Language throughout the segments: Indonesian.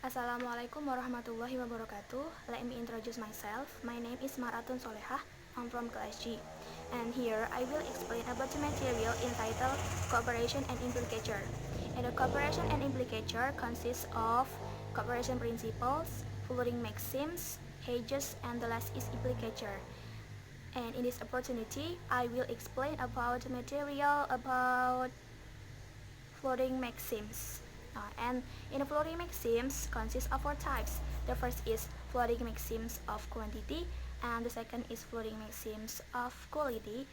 Assalamualaikum warahmatullahi wabarakatuh. Let me introduce myself. My name is Maratun Solehah. I'm from class G. And here I will explain about the material entitled Cooperation and Implicature. And the cooperation and implicature consists of cooperation principles, following maxims, hedges, and the last is implicature. And in this opportunity, I will explain about the material about floating maxims. And in the floating maxims consists of four types. The first is floating maxims of quantity, and the second is floating maxims of quality,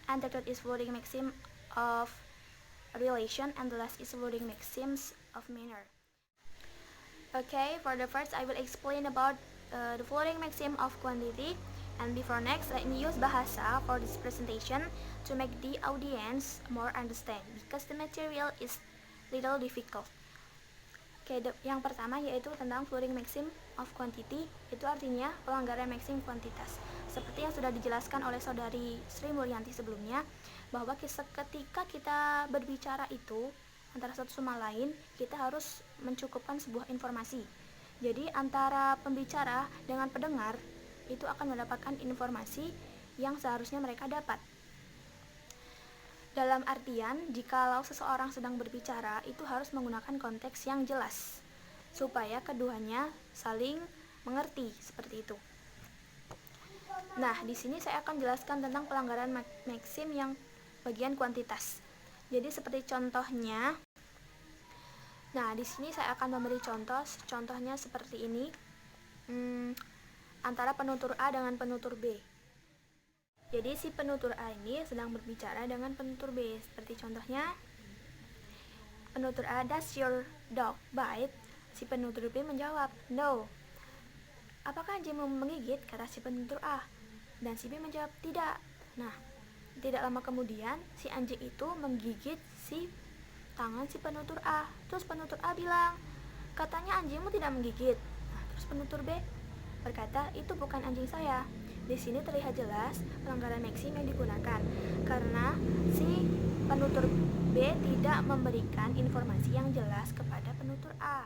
and the third is floating maxim of relation, and the last is floating maxims of manner. Okay, for the first I will explain about the floating maxim of quantity. And before next, let me use bahasa for this presentation to make the audience more understand because the material is little difficult. Oke, yang pertama yaitu tentang floating maxim of quantity, itu artinya pelanggaran maksim kuantitas. Seperti yang sudah dijelaskan oleh saudari Sri Mulyanti sebelumnya, bahwa ketika kita berbicara itu antara satu sama lain, kita harus mencukupkan sebuah informasi. Jadi antara pembicara dengan pendengar itu akan mendapatkan informasi yang seharusnya mereka dapat. Dalam artian, jikalau seseorang sedang berbicara, itu harus menggunakan konteks yang jelas, supaya keduanya saling mengerti, seperti itu. Nah, di sini saya akan jelaskan tentang pelanggaran maksim yang bagian kuantitas. Jadi seperti contohnya, nah di sini saya akan memberi contohnya seperti ini. Antara penutur A dengan penutur B. Jadi si penutur A ini sedang berbicara dengan penutur B. Seperti contohnya, penutur A, "Does your dog bite?" Si penutur B menjawab, "No." "Apakah anjingmu menggigit?" kata si penutur A. Dan si B menjawab, "Tidak." Nah, tidak lama kemudian si anjing itu menggigit si tangan si penutur A. Terus penutur A bilang, "Katanya anjingmu tidak menggigit." Nah, terus penutur B berkata, "Itu bukan anjing saya." Di sini terlihat jelas pelanggaran maksim yang digunakan karena si penutur B tidak memberikan informasi yang jelas kepada penutur A.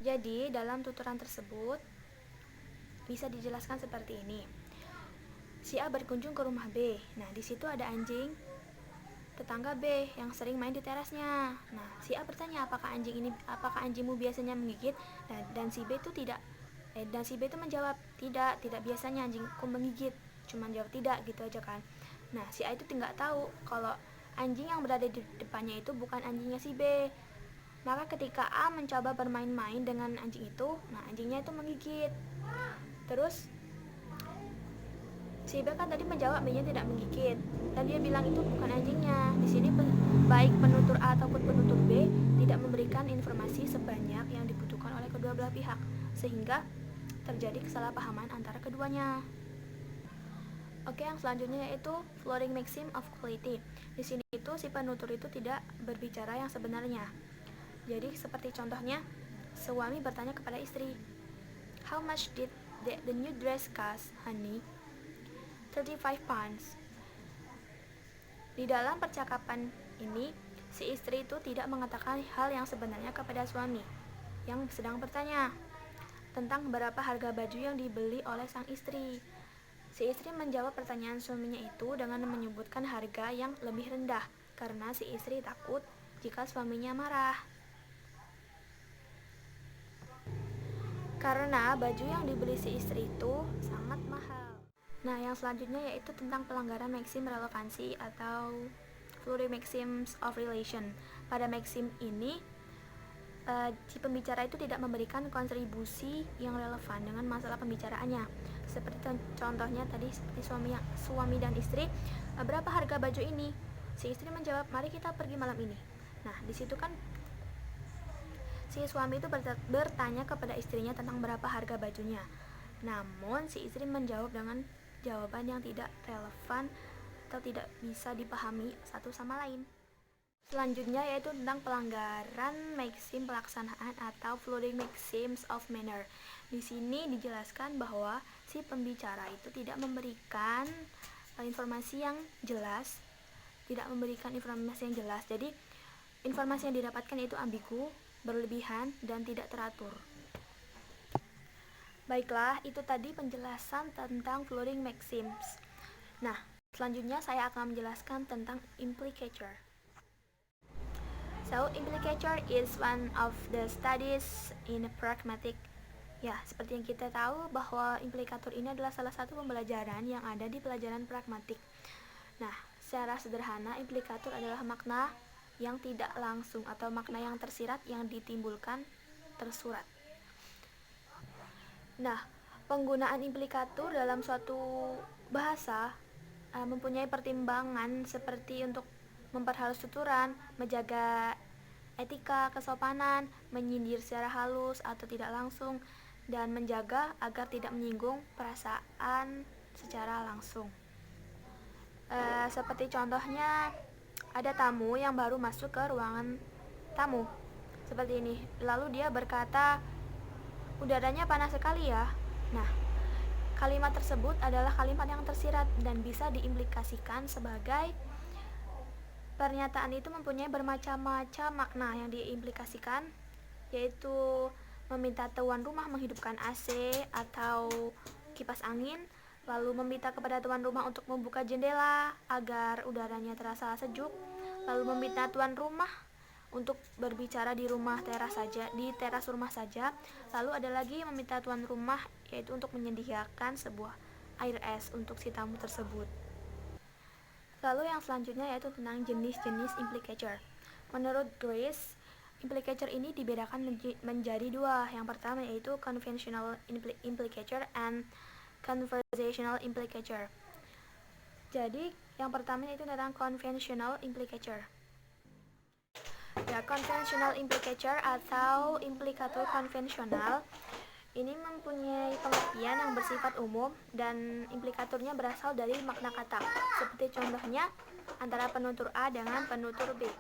Jadi dalam tuturan tersebut bisa dijelaskan seperti ini. Si A berkunjung ke rumah B. Nah, di situ ada anjing tetangga B yang sering main di terasnya. Nah, si A bertanya, apakah anjingmu biasanya menggigit? Dan si B itu menjawab, tidak biasanya anjingku menggigit. Cuma jawab tidak gitu aja kan. Nah, si A itu tidak tahu kalau anjing yang berada di depannya itu bukan anjingnya si B. Maka ketika A mencoba bermain-main dengan anjing itu, nah anjingnya itu menggigit. Terus si B kan tadi menjawab B-nya tidak menggigit dan dia bilang itu bukan anjingnya. Di sini baik penutur A ataupun penutur B tidak memberikan informasi sebanyak yang dibutuhkan oleh kedua belah pihak, sehingga terjadi kesalahpahaman antara keduanya. Oke, yang selanjutnya yaitu floating maxim of quality. Di sini itu si penutur itu tidak berbicara yang sebenarnya. Jadi seperti contohnya, suami bertanya kepada istri, "How much did the new dress cost, honey?" 35 pounds. Di dalam percakapan ini, si istri itu tidak mengatakan hal yang sebenarnya kepada suami yang sedang bertanya tentang berapa harga baju yang dibeli oleh sang istri. Si istri menjawab pertanyaan suaminya itu dengan menyebutkan harga yang lebih rendah karena si istri takut jika suaminya marah. Karena baju yang dibeli si istri itu sangat mahal. Nah, yang selanjutnya yaitu tentang pelanggaran maksim relevansi atau floating maxims of relation. Pada maksim ini si pembicara itu tidak memberikan kontribusi yang relevan dengan masalah pembicaraannya. Seperti contohnya tadi, seperti suami dan istri, "Berapa harga baju ini?" Si istri menjawab, "Mari kita pergi malam ini." Nah, di situ kan si suami itu bertanya kepada istrinya tentang berapa harga bajunya. Namun si istri menjawab dengan jawaban yang tidak relevan atau tidak bisa dipahami satu sama lain. Selanjutnya yaitu tentang pelanggaran maksim pelaksanaan atau floating maxims of manner. Di sini dijelaskan bahwa si pembicara itu tidak memberikan informasi yang jelas, Jadi informasi yang didapatkan itu ambigu, berlebihan, dan tidak teratur. Baiklah, itu tadi penjelasan tentang flooding maxims. Nah, selanjutnya saya akan menjelaskan tentang implicature. So, implicature is one of the studies in pragmatic. Ya, seperti yang kita tahu bahwa implikator ini adalah salah satu pembelajaran yang ada di pelajaran pragmatik. Nah, secara sederhana, implikator adalah makna yang tidak langsung atau makna yang tersirat yang ditimbulkan tersurat. Nah, penggunaan implikator dalam suatu bahasa mempunyai pertimbangan seperti untuk memperhalus tuturan, menjaga etika, kesopanan, menyindir secara halus atau tidak langsung, dan menjaga agar tidak menyinggung perasaan secara langsung. Seperti contohnya, ada tamu yang baru masuk ke ruangan tamu seperti ini, lalu dia berkata, "Udaranya panas sekali ya." Nah, kalimat tersebut adalah kalimat yang tersirat dan bisa diimplikasikan sebagai pernyataan itu mempunyai bermacam-macam makna yang diimplikasikan, yaitu meminta tuan rumah menghidupkan AC atau kipas angin, lalu meminta kepada tuan rumah untuk membuka jendela agar udaranya terasa sejuk, lalu meminta tuan rumah untuk berbicara di teras rumah saja. Lalu ada lagi meminta tuan rumah, yaitu untuk menyediakan sebuah air es untuk si tamu tersebut. Lalu yang selanjutnya yaitu tentang jenis-jenis implicator. Menurut Grace, implicator ini dibedakan menjadi dua. Yang pertama yaitu conventional implicator and conversational implicator. Jadi yang pertama itu tentang conventional implicator. Ya, conventional implicator atau implikator konvensional ini mempunyai pengertian yang bersifat umum dan implikatornya berasal dari makna kata. Seperti contohnya antara penutur A dengan penutur B.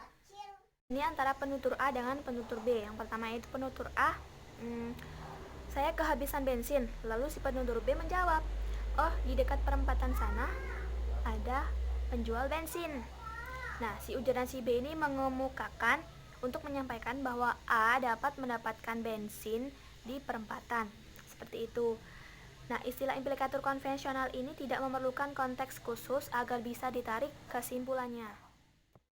Ini antara penutur A dengan penutur B. Yang pertama itu penutur A, saya kehabisan bensin. Lalu si penutur B menjawab, "Oh, di dekat perempatan sana ada penjual bensin." Nah, si ujaran si B ini mengemukakan untuk menyampaikan bahwa A dapat mendapatkan bensin di perempatan. Seperti itu. Nah, istilah implikator konvensional ini tidak memerlukan konteks khusus agar bisa ditarik kesimpulannya.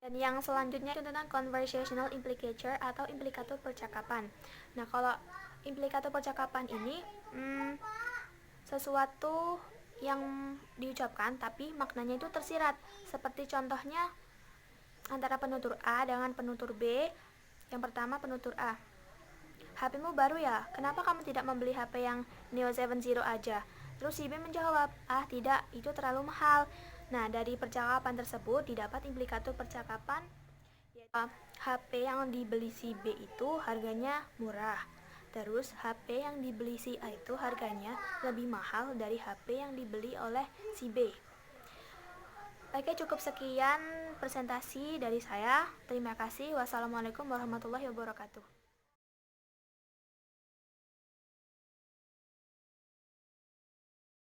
Dan yang selanjutnya itu tentang conversational implicator atau implikator percakapan. Nah, kalau implikator percakapan ini sesuatu yang diucapkan tapi maknanya itu tersirat. Seperti contohnya antara penutur A dengan penutur B. Yang pertama penutur A, "HP-mu baru ya? Kenapa kamu tidak membeli HP yang Neo 70 aja?" Terus si B menjawab, "Ah tidak, itu terlalu mahal." Nah, dari percakapan tersebut didapat implikator percakapan, yaitu HP yang dibeli si B itu harganya murah. Terus HP yang dibeli si A itu harganya lebih mahal dari HP yang dibeli oleh si B. Oke, cukup sekian presentasi dari saya. Terima kasih. Wassalamualaikum warahmatullahi wabarakatuh.